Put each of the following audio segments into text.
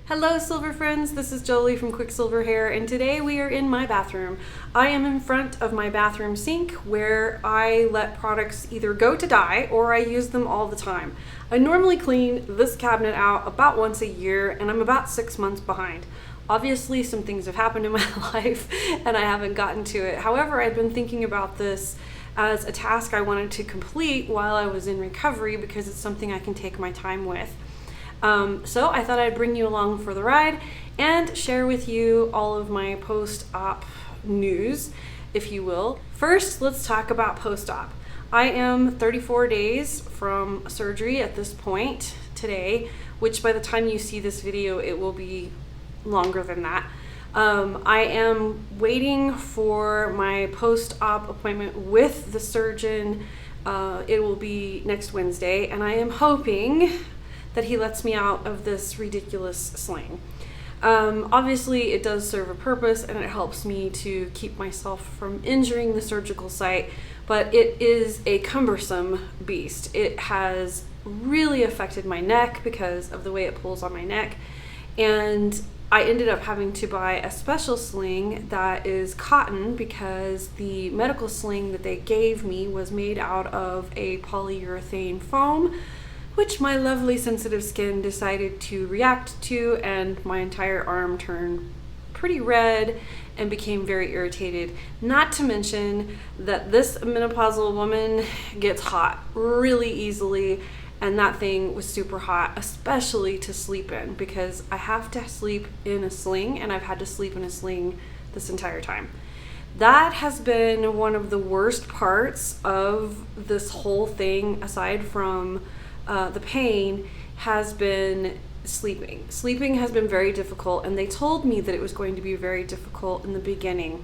Hello Silver friends, this is Joli from QuickSilverHair, and today we are in my bathroom. I am in front of my bathroom sink where I let products either go to die or I use them all the time. I normally clean this cabinet out about once a year and I'm about 6 months behind. Obviously some things have happened in my life and I haven't gotten to it. However, I've been thinking about this as a task I wanted to complete while I was in recovery because it's something I can take my time with. So I thought I'd bring you along for the ride and share with you all of my post-op news, if you will. First, let's talk about post-op. I am 34 days from surgery at this point today, which by the time you see this video, it will be longer than that. I am waiting for my post-op appointment with the surgeon. It will be next Wednesday, and I am hoping that he lets me out of this ridiculous sling. Obviously it does serve a purpose and it helps me to keep myself from injuring the surgical site, but it is a cumbersome beast. It has really affected my neck because of the way it pulls on my neck, and I ended up having to buy a special sling that is cotton because the medical sling that they gave me was made out of a polyurethane foam, which my lovely sensitive skin decided to react to, and my entire arm turned pretty red and became very irritated. Not to mention that this menopausal woman gets hot really easily, and that thing was super hot, especially to sleep in because I have to sleep in a sling, and I've had to sleep in a sling this entire time. That has been one of the worst parts of this whole thing, aside from the pain, has been sleeping. Sleeping has been very difficult, and they told me that it was going to be very difficult in the beginning.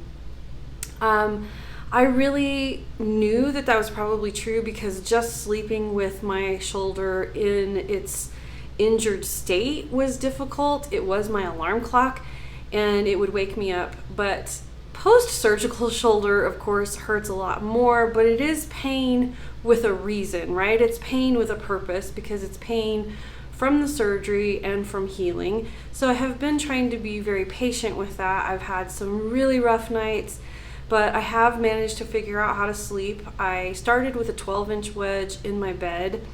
I really knew that that was probably true because just sleeping with my shoulder in its injured state was difficult. It was my alarm clock and it would wake me up, but post-surgical shoulder, of course, hurts a lot more, but it is pain with a reason, right? It's pain with a purpose because it's pain from the surgery and from healing. So I have been trying to be very patient with that. I've had some really rough nights, but I have managed to figure out how to sleep. I started with a 12-inch wedge in my bed,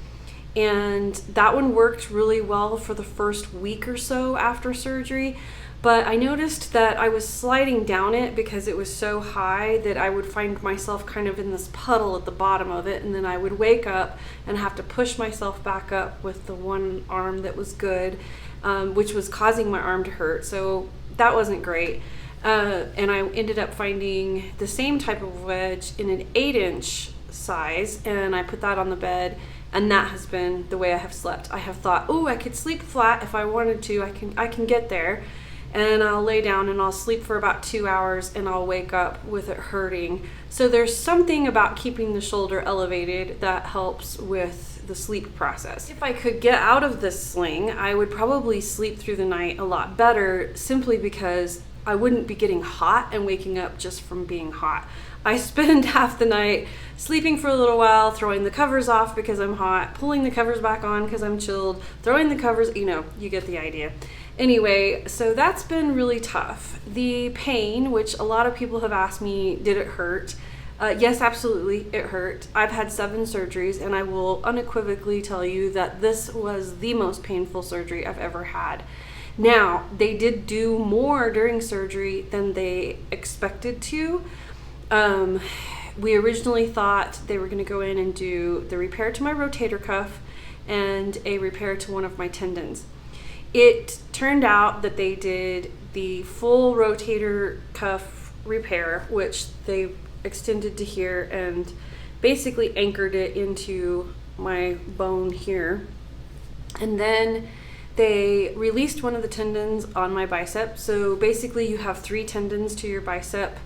and that one worked really well for the first week or so after surgery. But I noticed that I was sliding down it because it was so high that I would find myself kind of in this puddle at the bottom of it, and then I would wake up and have to push myself back up with the one arm that was good, which was causing my arm to hurt. So that wasn't great. And I ended up finding the same type of wedge in an 8-inch size, and I put that on the bed, and that has been the way I have slept. I have thought, oh, I could sleep flat if I wanted to. I can get there. And I'll lay down and I'll sleep for about 2 hours and I'll wake up with it hurting. So there's something about keeping the shoulder elevated that helps with the sleep process. If I could get out of this sling, I would probably sleep through the night a lot better, simply because I wouldn't be getting hot and waking up just from being hot. I spend half the night sleeping for a little while, throwing the covers off because I'm hot, pulling the covers back on because I'm chilled, throwing the covers, you get the idea. Anyway, so that's been really tough. The pain, which a lot of people have asked me, did it hurt? Yes, absolutely, it hurt. I've had 7 surgeries, and I will unequivocally tell you that this was the most painful surgery I've ever had. Now, they did do more during surgery than they expected to. We originally thought they were going to go in and do the repair to my rotator cuff and a repair to one of my tendons. It turned out that they did the full rotator cuff repair, which they extended to here and basically anchored it into my bone here. And then they released one of the tendons on my bicep. So basically you have 3 tendons to your bicep,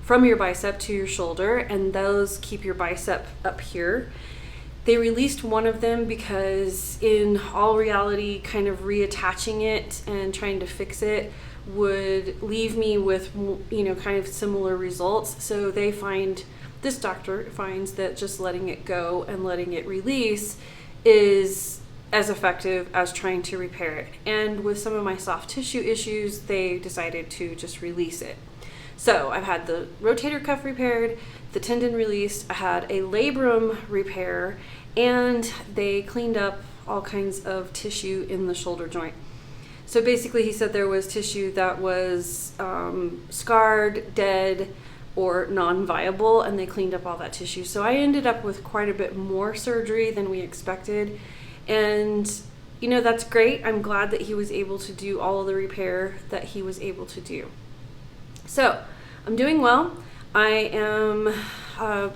from your bicep to your shoulder, and those keep your bicep up here. They released one of them because in all reality, kind of reattaching it and trying to fix it would leave me with, kind of similar results. So this doctor finds that just letting it go and letting it release is as effective as trying to repair it. And with some of my soft tissue issues, they decided to just release it. So I've had the rotator cuff repaired, the tendon released, I had a labrum repair, and they cleaned up all kinds of tissue in the shoulder joint. So basically he said there was tissue that was scarred, dead, or non-viable, and they cleaned up all that tissue. So I ended up with quite a bit more surgery than we expected. And you know, that's great. I'm glad that he was able to do all of the repair that he was able to do. So I'm doing well. I am,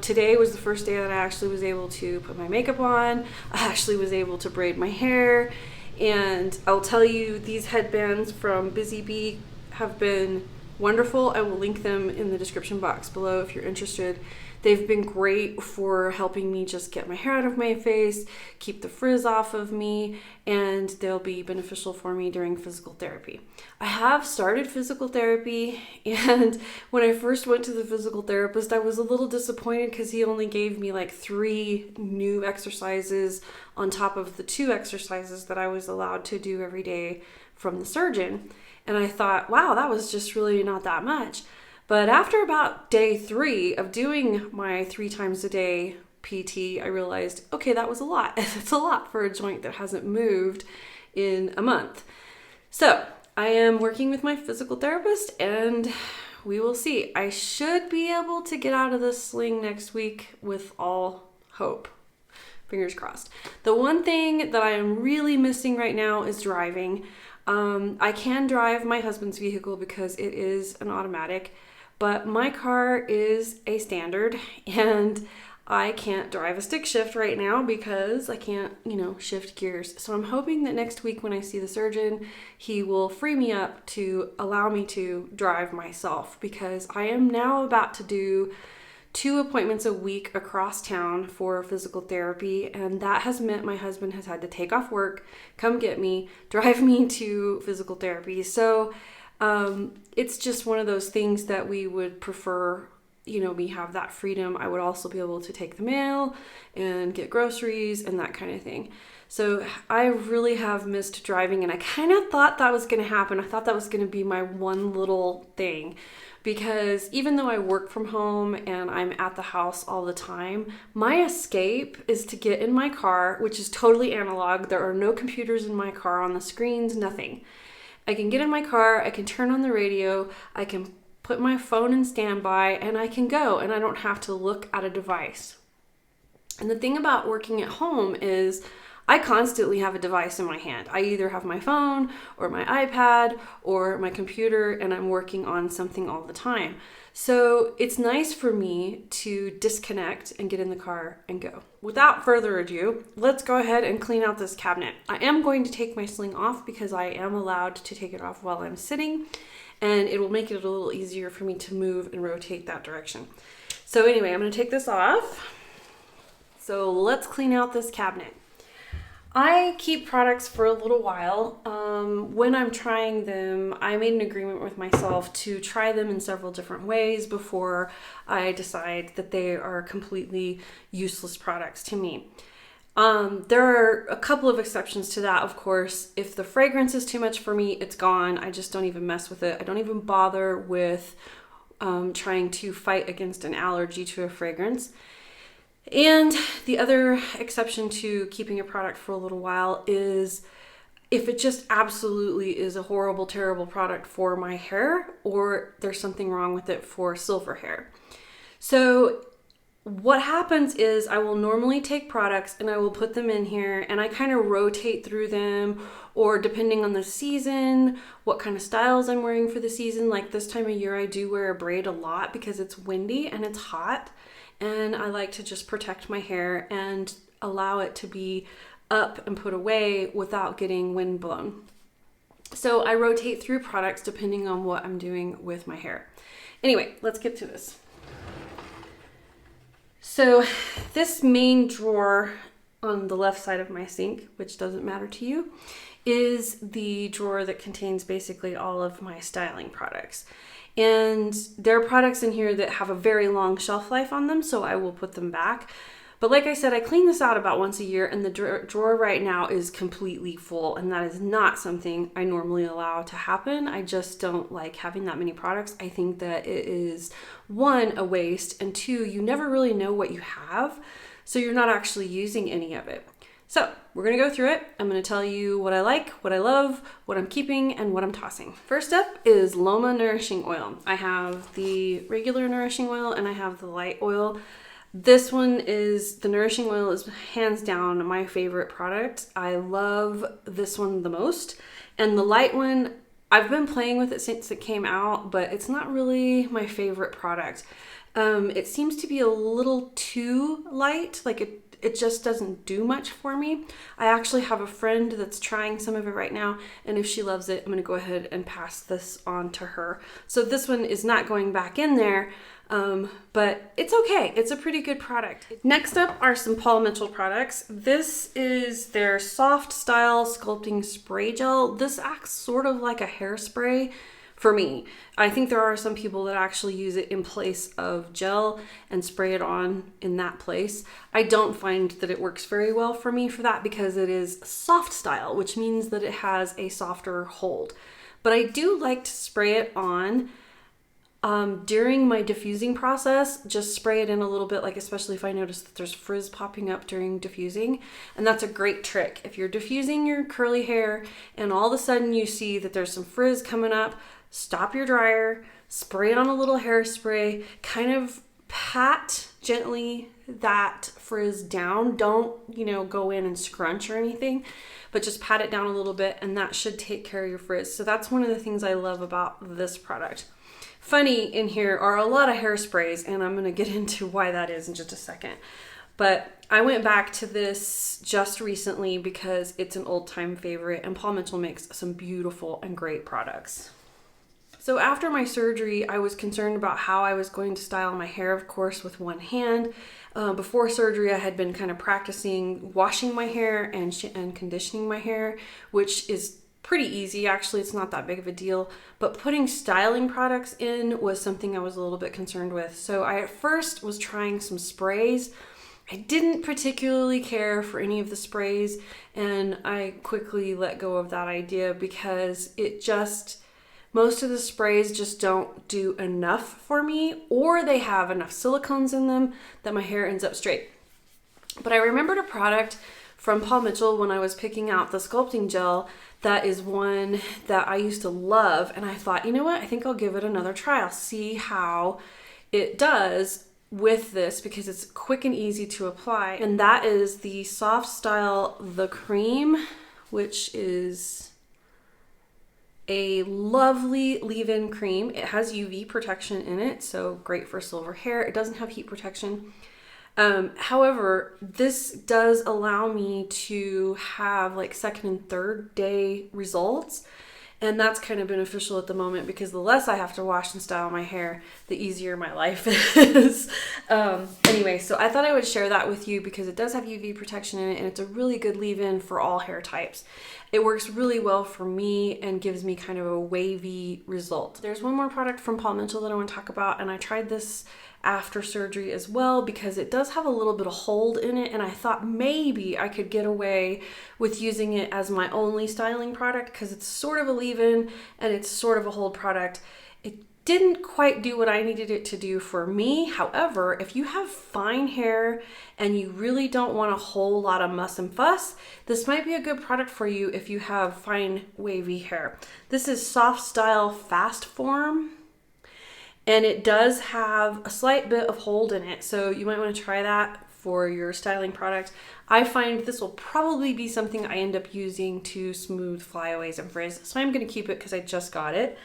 today was the first day that I actually was able to put my makeup on. I actually was able to braid my hair. And I'll tell you, these headbands from Busy Bee have been wonderful. I will link them in the description box below if you're interested. They've been great for helping me just get my hair out of my face, keep the frizz off of me, and they'll be beneficial for me during physical therapy. I have started physical therapy, and when I first went to the physical therapist, I was a little disappointed because he only gave me like 3 new exercises on top of the 2 exercises that I was allowed to do every day from the surgeon. And I thought, wow, that was just really not that much. But after about day 3 of doing my 3 times a day PT, I realized, okay, that was a lot. It's a lot for a joint that hasn't moved in a month. So I am working with my physical therapist, and we will see. I should be able to get out of this sling next week with all hope. Fingers crossed. The one thing that I am really missing right now is driving. I can drive my husband's vehicle because it is an automatic, but my car is a standard, and I can't drive a stick shift right now because I can't, shift gears. So I'm hoping that next week when I see the surgeon, he will free me up to allow me to drive myself, because I am now about to do 2 appointments a week across town for physical therapy, and that has meant my husband has had to take off work, come get me, drive me to physical therapy. So it's just one of those things that we would prefer, we have that freedom. I would also be able to take the mail and get groceries and that kind of thing. So I really have missed driving, and I kind of thought that was going to happen. I thought that was going to be my one little thing, because even though I work from home and I'm at the house all the time, my escape is to get in my car, which is totally analog. There are no computers in my car, on the screens, nothing. I can get in my car, I can turn on the radio, I can put my phone in standby, and I can go, and I don't have to look at a device. And the thing about working at home is I constantly have a device in my hand. I either have my phone or my iPad or my computer, and I'm working on something all the time. So it's nice for me to disconnect and get in the car and go. Without further ado, let's go ahead and clean out this cabinet. I am going to take my sling off because I am allowed to take it off while I'm sitting, and it will make it a little easier for me to move and rotate that direction. So anyway, I'm going to take this off. So let's clean out this cabinet. I keep products for a little while. When I'm trying them, I made an agreement with myself to try them in several different ways before I decide that they are completely useless products to me. There are a couple of exceptions to that, of course. If the fragrance is too much for me, it's gone. I just don't even mess with it. I don't even bother with trying to fight against an allergy to a fragrance. And the other exception to keeping a product for a little while is if it just absolutely is a horrible, terrible product for my hair, or there's something wrong with it for silver hair. So what happens is I will normally take products and I will put them in here, and I kind of rotate through them, or depending on the season, what kind of styles I'm wearing for the season. Like this time of year, I do wear a braid a lot because it's windy and it's hot. And I like to just protect my hair and allow it to be up and put away without getting wind blown. So I rotate through products depending on what I'm doing with my hair. Anyway, let's get to this. So this main drawer on the left side of my sink, which doesn't matter to you, is the drawer that contains basically all of my styling products. And there are products in here that have a very long shelf life on them, so I will put them back. But like I said, I clean this out about once a year, and the drawer right now is completely full, and that is not something I normally allow to happen. I just don't like having that many products. I think that it is, one, a waste, and two, you never really know what you have, so you're not actually using any of it. So we're gonna go through it. I'm gonna tell you what I like, what I love, what I'm keeping, and what I'm tossing. First up is Loma Nourishing Oil. I have the regular Nourishing Oil and I have the light oil. This one is, the Nourishing Oil is hands down my favorite product. I love this one the most. And the light one, I've been playing with it since it came out, but it's not really my favorite product. It seems to be a little too light, like it just doesn't do much for me. I actually have a friend that's trying some of it right now, and if she loves it, I'm gonna go ahead and pass this on to her. So this one is not going back in there, but it's okay. It's a pretty good product. Next up are some Paul Mitchell products. This is their Soft Style Sculpting Spray Gel. This acts sort of like a hairspray for me. I think there are some people that actually use it in place of gel and spray it on in that place. I don't find that it works very well for me for that because it is soft style, which means that it has a softer hold. But I do like to spray it on during my diffusing process. Just spray it in a little bit, like especially if I notice that there's frizz popping up during diffusing. And that's a great trick. If you're diffusing your curly hair and all of a sudden you see that there's some frizz coming up, stop your dryer, spray on a little hairspray, kind of pat gently that frizz down. Don't, go in and scrunch or anything, but just pat it down a little bit and that should take care of your frizz. So that's one of the things I love about this product. Funny, in here are a lot of hairsprays, and I'm going to get into why that is in just a second. But I went back to this just recently because it's an old-time favorite, and Paul Mitchell makes some beautiful and great products. So after my surgery, I was concerned about how I was going to style my hair, of course, with one hand. Before surgery, I had been kind of practicing washing my hair and conditioning my hair, which is pretty easy. Actually, it's not that big of a deal. But putting styling products in was something I was a little bit concerned with. So I at first was trying some sprays. I didn't particularly care for any of the sprays, and I quickly let go of that idea because most of the sprays just don't do enough for me, or they have enough silicones in them that my hair ends up straight. But I remembered a product from Paul Mitchell when I was picking out the sculpting gel that is one that I used to love, and I thought, you know what, I think I'll give it another try. I'll see how it does with this because it's quick and easy to apply, and that is the Soft Style The Cream, which is a lovely leave-in cream. It has UV protection in it, so great for silver hair. It doesn't have heat protection. However, this does allow me to have like second and third day results. And that's kind of beneficial at the moment because the less I have to wash and style my hair, the easier my life is. Anyway, so I thought I would share that with you because it does have UV protection in it and it's a really good leave-in for all hair types. It works really well for me and gives me kind of a wavy result. There's one more product from Paul Mitchell that I want to talk about, and I tried this after surgery as well because it does have a little bit of hold in it, and I thought maybe I could get away with using it as my only styling product because it's sort of a leave-in and it's sort of a hold product. It didn't quite do what I needed it to do for me. However, if you have fine hair and you really don't want a whole lot of muss and fuss, this might be a good product for you if you have fine wavy hair. This is Soft Style Fast Form, and it does have a slight bit of hold in it, so you might want to try that for your styling product. I find this will probably be something I end up using to smooth flyaways and frizz, so I'm going to keep it because I just got it,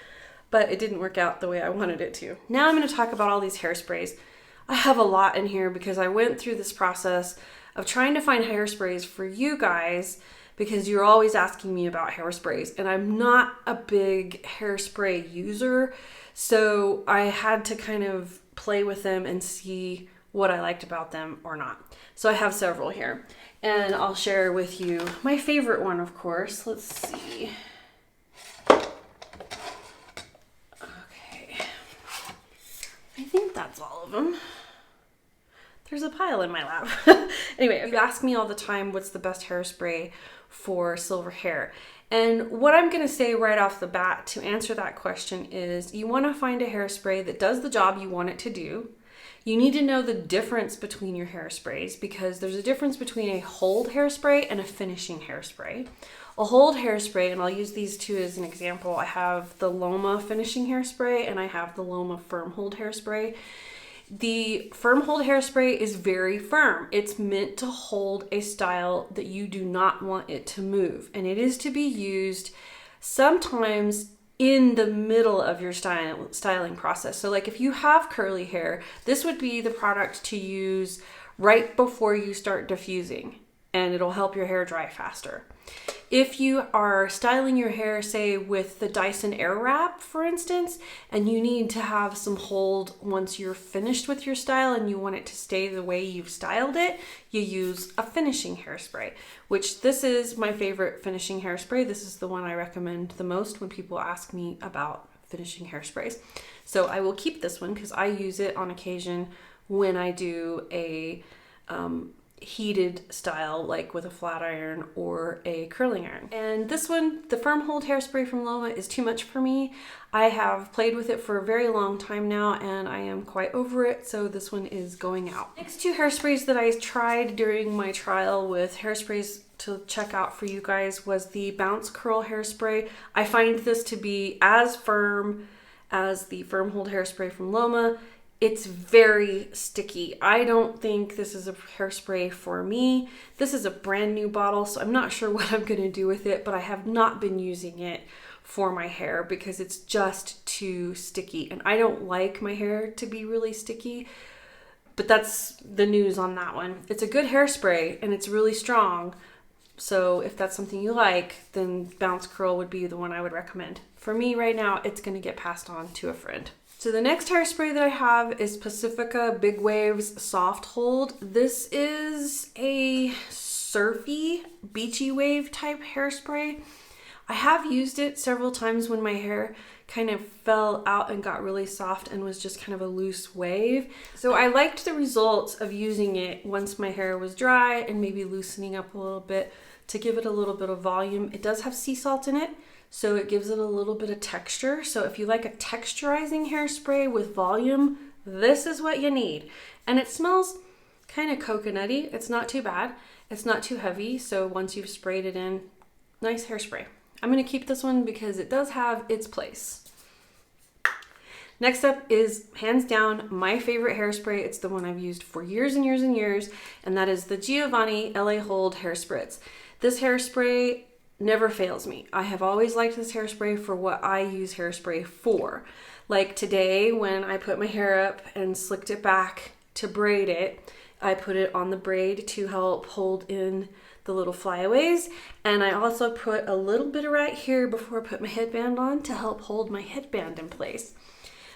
but it didn't work out the way I wanted it to. Now I'm going to talk about all these hairsprays. I have a lot in here because I went through this process of trying to find hairsprays for you guys because you're always asking me about hairsprays, and I'm not a big hairspray user, so I had to kind of play with them and see what I liked about them or not. So I have several here, and I'll share with you my favorite one, of course. Let's see. Okay, I think that's all of them. there's a pile in my lap. Anyway, you ask me all the time what's the best hairspray for silver hair. And what I'm gonna say right off the bat to answer that question is you wanna find a hairspray that does the job you want it to do. You need to know the difference between your hairsprays because there's a difference between a hold hairspray and a finishing hairspray. A hold hairspray, and I'll use these two as an example, I have the Loma finishing hairspray and I have the Loma firm hold hairspray. The firm hold hairspray is very firm. It's meant to hold a style that you do not want it to move, and it is to be used sometimes in the middle of your styling process. So like if you have curly hair, this would be the product to use right before you start diffusing, and it'll help your hair dry faster. If you are styling your hair, say with the Dyson Airwrap, for instance, and you need to have some hold once you're finished with your style and you want it to stay the way you've styled it, you use a finishing hairspray, which this is my favorite finishing hairspray. This is the one I recommend the most when people ask me about finishing hairsprays. So I will keep this one because I use it on occasion when I do a heated style, like with a flat iron or a curling iron. And this one, the firm hold hairspray from Loma, is too much for me. I have played with it for a very long time now and I am quite over it, so this one is going out. Next two hairsprays that I tried during my trial with Hairsprays to check out for you guys was the Bounce Curl hairspray. I find this to be as firm as the firm hold hairspray from Loma. It's very sticky. I don't think this is a hairspray for me. This is a brand new bottle, so I'm not sure what I'm gonna do with it, but I have not been using it for my hair because it's just too sticky. And I don't like my hair to be really sticky, but that's the news on that one. It's a good hairspray and it's really strong. So if that's something you like, then Bounce Curl would be the one I would recommend. For me right now, it's gonna get passed on to a friend. So the next hairspray that I have is Pacifica Big Waves Soft Hold. This is a surfy, beachy wave type hairspray. I have used it several times when my hair kind of fell out and got really soft and was just kind of a loose wave. So I liked the results of using it once my hair was dry and maybe loosening up a little bit to give it a little bit of volume. It does have sea salt in it, so it gives it a little bit of texture. So if you like a texturizing hairspray with volume, this is what you need. And it smells kind of coconutty. It's not too bad. It's not too heavy. So once you've sprayed it in, nice hairspray. I'm gonna keep this one because it does have its place. Next up is hands down my favorite hairspray. It's the one I've used for years and years and years, and that is the Giovanni LA Hold Hair Spritz. This hairspray never fails me. I have always liked this hairspray for what I use hairspray for. Like today when I put my hair up and slicked it back to braid it, I put it on the braid to help hold in the little flyaways, and I also put a little bit right here before I put my headband on to help hold my headband in place.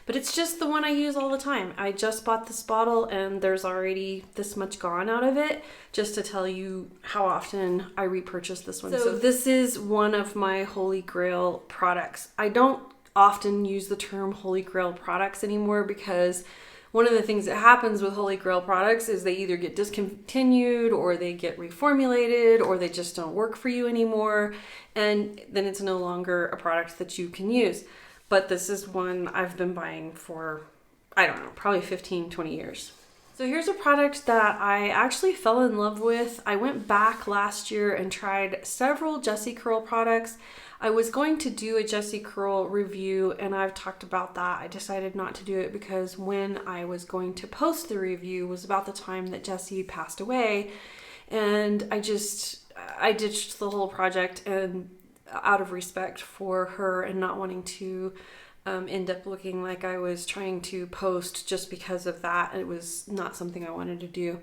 But it's just the one I use all the time. I just bought this bottle and there's already this much gone out of it, just to tell you how often I repurchase this one. So this is one of my Holy Grail products. I don't often use the term Holy Grail products anymore because one of the things that happens with Holy Grail products is they either get discontinued or they get reformulated or they just don't work for you anymore, and then it's no longer a product that you can use. But this is one I've been buying for, I don't know, probably 15, 20 years. So here's a product that I actually fell in love with. I went back last year and tried several Jessie Curl products. I was going to do a Jessie Curl review and I've talked about that. I decided not to do it because when I was going to post the review was about the time that Jessie passed away, and I ditched the whole project and out of respect for her and not wanting to end up looking like I was trying to post just because of that. It was not something I wanted to do.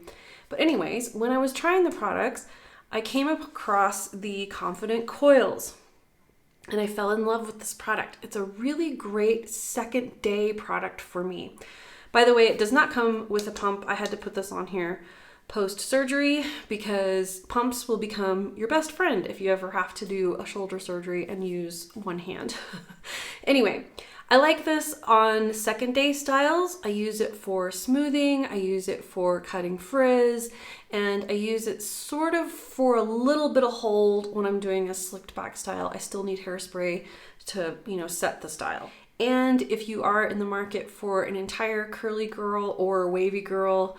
But anyways, when I was trying the products, I came across the Confident Coils and I fell in love with this product. It's a really great second day product for me. By the way, it does not come with a pump. I had to put this on here post-surgery because pumps will become your best friend if you ever have to do a shoulder surgery and use one hand. Anyway, I like this on second day styles. I use it for smoothing, I use it for cutting frizz, and I use it sort of for a little bit of hold when I'm doing a slicked back style. I still need hairspray to, you know, set the style. And if you are in the market for an entire curly girl or wavy girl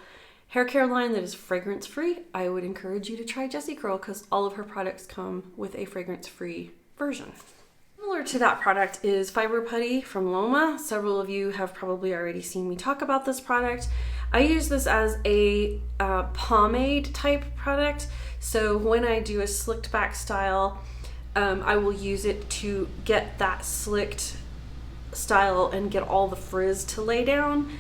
hair care line that is fragrance free, I would encourage you to try Jessie Curl because all of her products come with a fragrance free version. Similar to that product is Fiber Putty from Loma. Several of you have probably already seen me talk about this product. I use this as a pomade type product. So when I do a slicked back style, I will use it to get that slicked style and get all the frizz to lay down.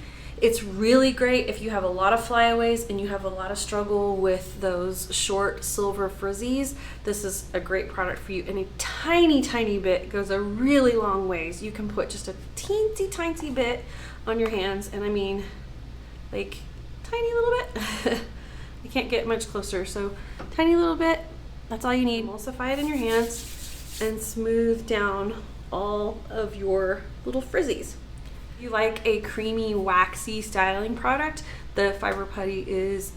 It's really great if you have a lot of flyaways and you have a lot of struggle with those short silver frizzies. This is a great product for you, and a tiny bit goes a really long ways. You can put just a teensy bit on your hands, and I mean like tiny little bit. You can't get much closer, so tiny little bit, that's all you need. Emulsify it in your hands and smooth down all of your little frizzies. If you like a creamy, waxy styling product, the Fiber Putty is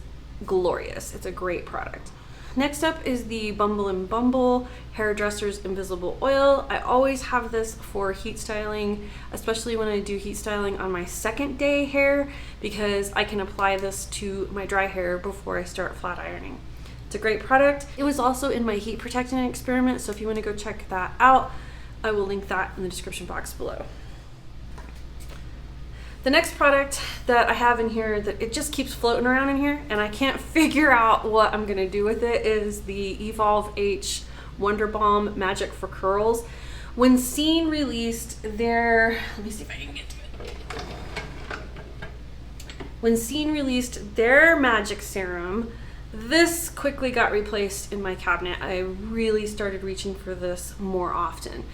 glorious. It's a great product. Next up is the Bumble and Bumble Hairdresser's Invisible Oil. I always have this for heat styling, especially when I do heat styling on my second day hair, because I can apply this to my dry hair before I start flat ironing. It's a great product. It was also in my heat protecting experiment, so if you want to go check that out, I will link that in the description box below. The next product that I have in here that it just keeps floating around in here and I can't figure out what I'm gonna do with it is the 𝐜𝐴LVE Wonder Balm Magic for Curls. When 𝐒𝐿 released their, let me see if I can get to it. When 𝐒𝐿 released their magic serum, this quickly got replaced in my cabinet. I really started reaching for this more often.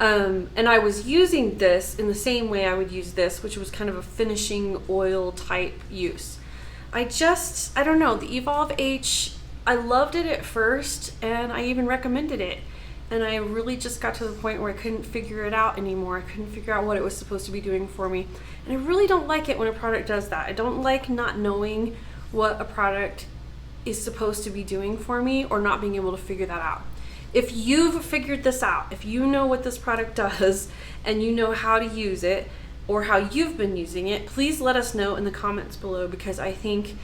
And I was using this in the same way I would use this, which was kind of a finishing oil type use. I don't know, the 𝐜𝐴LVE, I loved it at first and I even recommended it. And I really just got to the point where I couldn't figure it out anymore. I couldn't figure out what it was supposed to be doing for me. And I really don't like it when a product does that. I don't like not knowing what a product is supposed to be doing for me or not being able to figure that out. If you've figured this out, if you know what this product does and you know how to use it or how you've been using it, please let us know in the comments below, because I think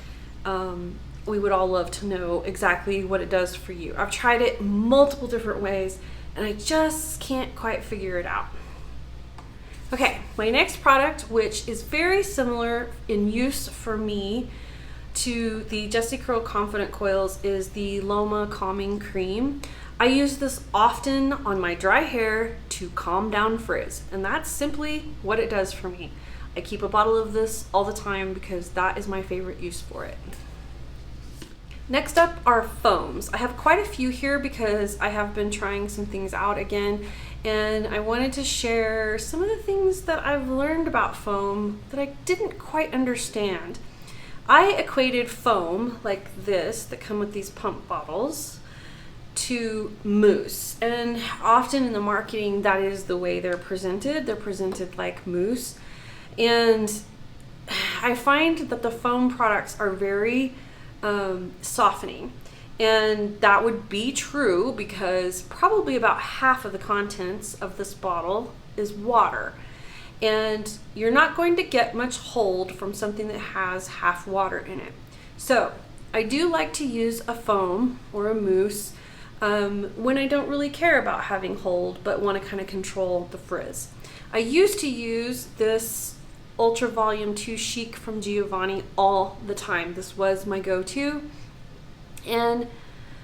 we would all love to know exactly what it does for you. I've tried it multiple different ways and I just can't quite figure it out. Okay, my next product, which is very similar in use for me to the Jessie Curl Confident Coils, is the Loma Calming Cream. I use this often on my dry hair to calm down frizz, and that's simply what it does for me. I keep a bottle of this all the time because that is my favorite use for it. Next up are foams. I have quite a few here because I have been trying some things out again, and I wanted to share some of the things that I've learned about foam that I didn't quite understand. I equated foam like this that come with these pump bottles to mousse, and often in the marketing that is the way they're presented. They're presented like mousse, and I find that the foam products are very softening, and that would be true because probably about half of the contents of this bottle is water, and you're not going to get much hold from something that has half water in it. So I do like to use a foam or a mousse when I don't really care about having hold but want to kind of control the frizz. I used to use this Ultra Volume 2 Chic from Giovanni all the time. This was my go-to, and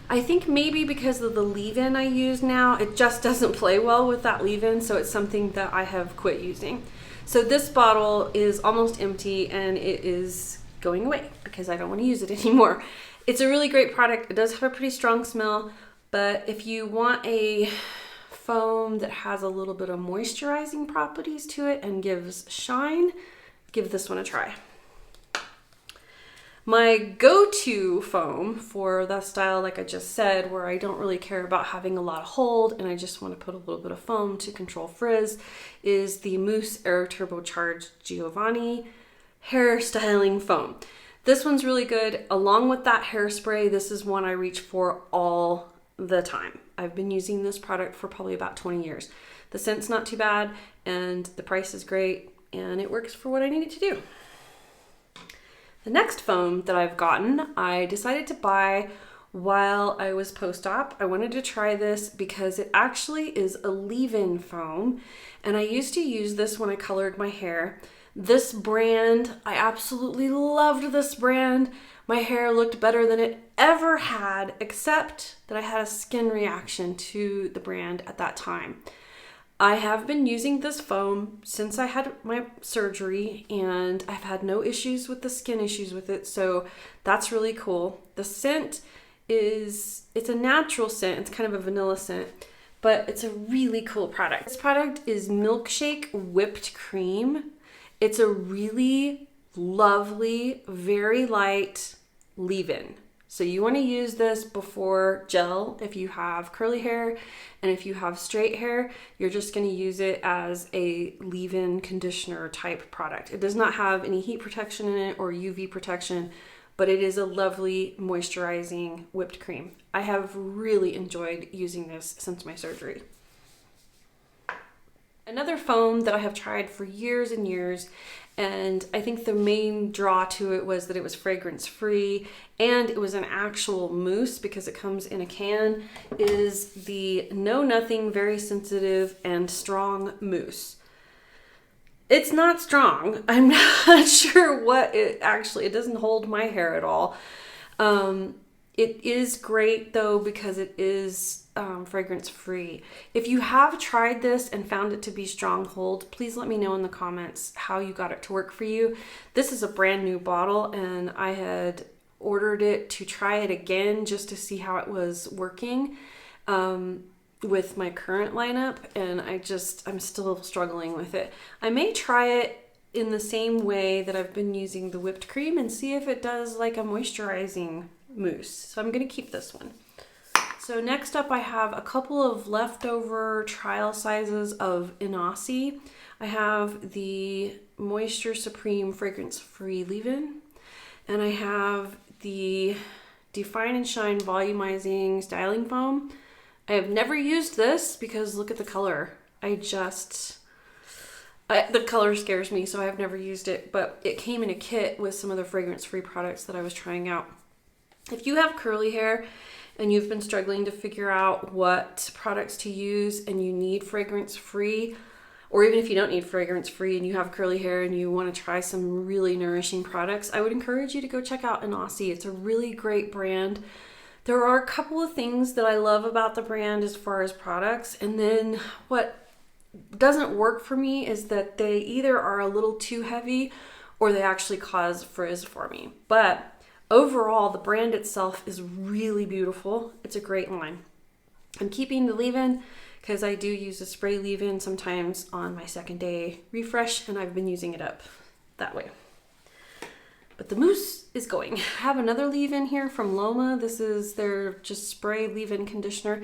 I think maybe because of the leave-in I use now, it just doesn't play well with that leave-in, so it's something that I have quit using. So this bottle is almost empty and it is going away because I don't want to use it anymore. It's a really great product. It does have a pretty strong smell, but if you want a foam that has a little bit of moisturizing properties to it and gives shine, give this one a try. My go-to foam for that style, like I just said, where I don't really care about having a lot of hold and I just want to put a little bit of foam to control frizz, is the Mousse Air Turbocharged Giovanni Hair Styling Foam. This one's really good. Along with that hairspray, this is one I reach for all the time. I've been using this product for probably about 20 years. The scent's not too bad and the price is great and it works for what I need it to do. The next foam that I've gotten, I decided to buy while I was post-op. I wanted to try this because it actually is a leave-in foam, and I used to use this when I colored my hair. This brand, I absolutely loved this brand. My hair looked better than it ever had, except that I had a skin reaction to the brand at that time. I have been using this foam since I had my surgery and I've had no issues with the skin issues with it, so that's really cool. The scent it's a natural scent, it's kind of a vanilla scent, but it's a really cool product. This product is Milkshake Whipped Cream. It's a really lovely, very light leave-in. So you want to use this before gel if you have curly hair, and if you have straight hair, you're just going to use it as a leave-in conditioner type product. It does not have any heat protection in it or UV protection, but it is a lovely moisturizing whipped cream. I have really enjoyed using this since my surgery. Another foam that I have tried for years and years, and I think the main draw to it was that it was fragrance free and it was an actual mousse because it comes in a can, is the Know Nothing Very Sensitive and Strong Mousse. It's not strong. I'm not sure what it doesn't hold my hair at all. It is great though because it is fragrance free. If you have tried this and found it to be strong hold, please let me know in the comments how you got it to work for you. This is a brand new bottle and I had ordered it to try it again just to see how it was working with my current lineup, and I'm still struggling with it. I may try it in the same way that I've been using the whipped cream and see if it does like a moisturizing mousse. So I'm going to keep this one. So next up I have a couple of leftover trial sizes of 𝐜𝐈. I have the Moisture Supreme Fragrance Free Leave-In, and I have the Define and Shine Volumizing Styling Foam. I have never used this because look at the color. The color scares me, so I've never used it, but it came in a kit with some of the fragrance-free products that I was trying out. If you have curly hair and you've been struggling to figure out what products to use and you need fragrance-free, or even if you don't need fragrance-free and you have curly hair and you want to try some really nourishing products, I would encourage you to go check out 𝐜𝐈. It's a really great brand. There are a couple of things that I love about the brand as far as products, and then what doesn't work for me is that they either are a little too heavy or they actually cause frizz for me. But overall, the brand itself is really beautiful. It's a great line. I'm keeping the leave-in because I do use a spray leave-in sometimes on my second day refresh, and I've been using it up that way. But the mousse is going. I have another leave-in here from Loma. This is their just spray leave-in conditioner.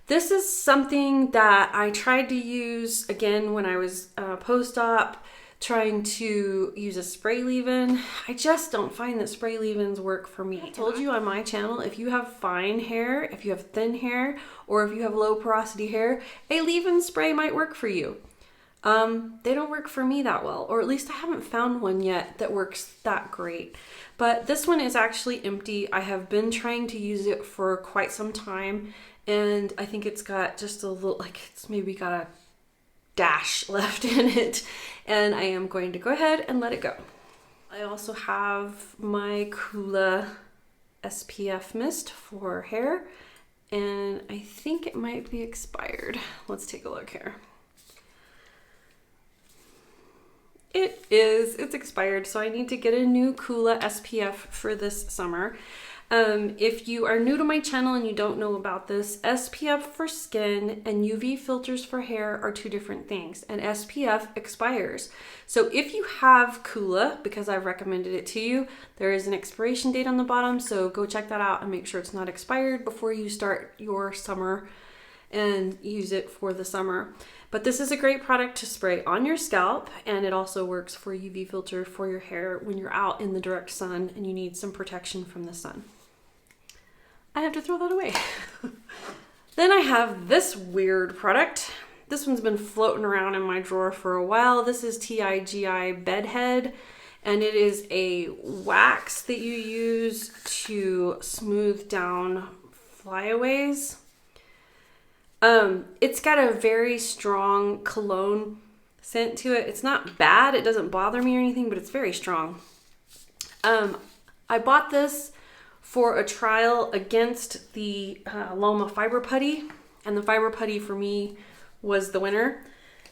This is something that I tried to use again when I was post-op, trying to use a spray leave-in. I just don't find that spray leave-ins work for me. I told you on my channel, if you have fine hair, if you have thin hair, or if you have low porosity hair, a leave-in spray might work for you. They don't work for me that well, or at least I haven't found one yet that works that great. But this one is actually empty. I have been trying to use it for quite some time, and I think it's got just a little, like it's maybe got a dash left in it, and I am going to go ahead and let it go. I also have my Coola SPF mist for hair, and I think it might be expired. Let's take a look here. It's expired, so I need to get a new Coola SPF for this summer. If you are new to my channel and you don't know about this, SPF for skin and UV filters for hair are two different things, and SPF expires. So if you have QuickSilverHair, because I've recommended it to you, there is an expiration date on the bottom, so go check that out and make sure it's not expired before you start your summer and use it for the summer. But this is a great product to spray on your scalp, and it also works for UV filter for your hair when you're out in the direct sun and you need some protection from the sun. I have to throw that away. Then I have this weird product. This one's been floating around in my drawer for a while. This is 𝐜𝐨𝐿 Bedhead, and it is a wax that you use to smooth down flyaways. It's got a very strong cologne scent to it. It's not bad, it doesn't bother me or anything, but it's very strong. I bought this for a trial against the Loma Fiber Putty, and the Fiber Putty for me was the winner.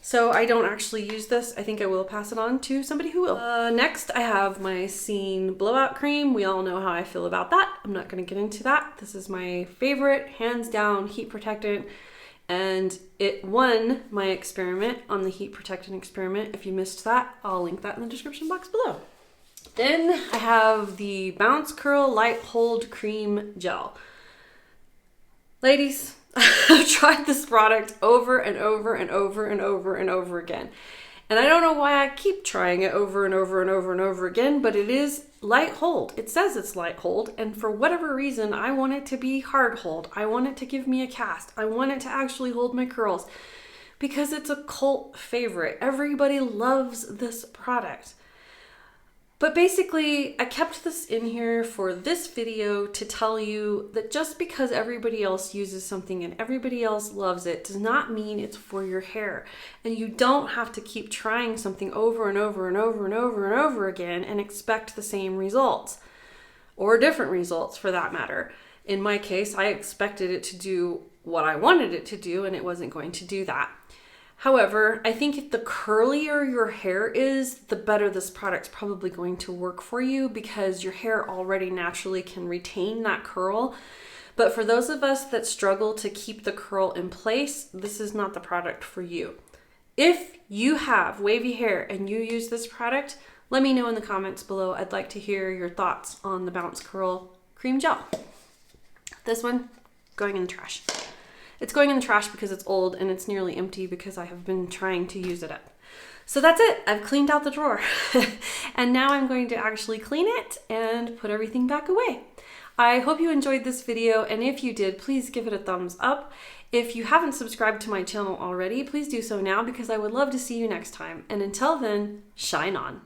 So I don't actually use this. I think I will pass it on to somebody who will. Next, I have my 𝐜𝐨𝐮 Blowout Cream. We all know how I feel about that. I'm not going to get into that. This is my favorite, hands down, heat protectant. And it won my experiment on the heat protectant experiment. If you missed that, I'll link that in the description box below. Then I have the Bounce Curl Light Hold Cream Gel. Ladies, I've tried this product over and over and over and over and over again. And I don't know why I keep trying it over and over and over and over again, but it is light hold. It says it's light hold, and for whatever reason, I want it to be hard hold. I want it to give me a cast. I want it to actually hold my curls because it's a cult favorite. Everybody loves this product. But basically, I kept this in here for this video to tell you that just because everybody else uses something and everybody else loves it does not mean it's for your hair. And you don't have to keep trying something over and over and over and over and over again and expect the same results, or different results for that matter. In my case, I expected it to do what I wanted it to do, and it wasn't going to do that. However, I think if the curlier your hair is, the better this product's probably going to work for you, because your hair already naturally can retain that curl. But for those of us that struggle to keep the curl in place, this is not the product for you. If you have wavy hair and you use this product, let me know in the comments below. I'd like to hear your thoughts on the Bounce Curl Cream Gel. This one, going in the trash. It's going in the trash because it's old and it's nearly empty because I have been trying to use it up. So that's it. I've cleaned out the drawer. And now I'm going to actually clean it and put everything back away. I hope you enjoyed this video, and if you did, please give it a thumbs up. If you haven't subscribed to my channel already, please do so now because I would love to see you next time. And until then, shine on.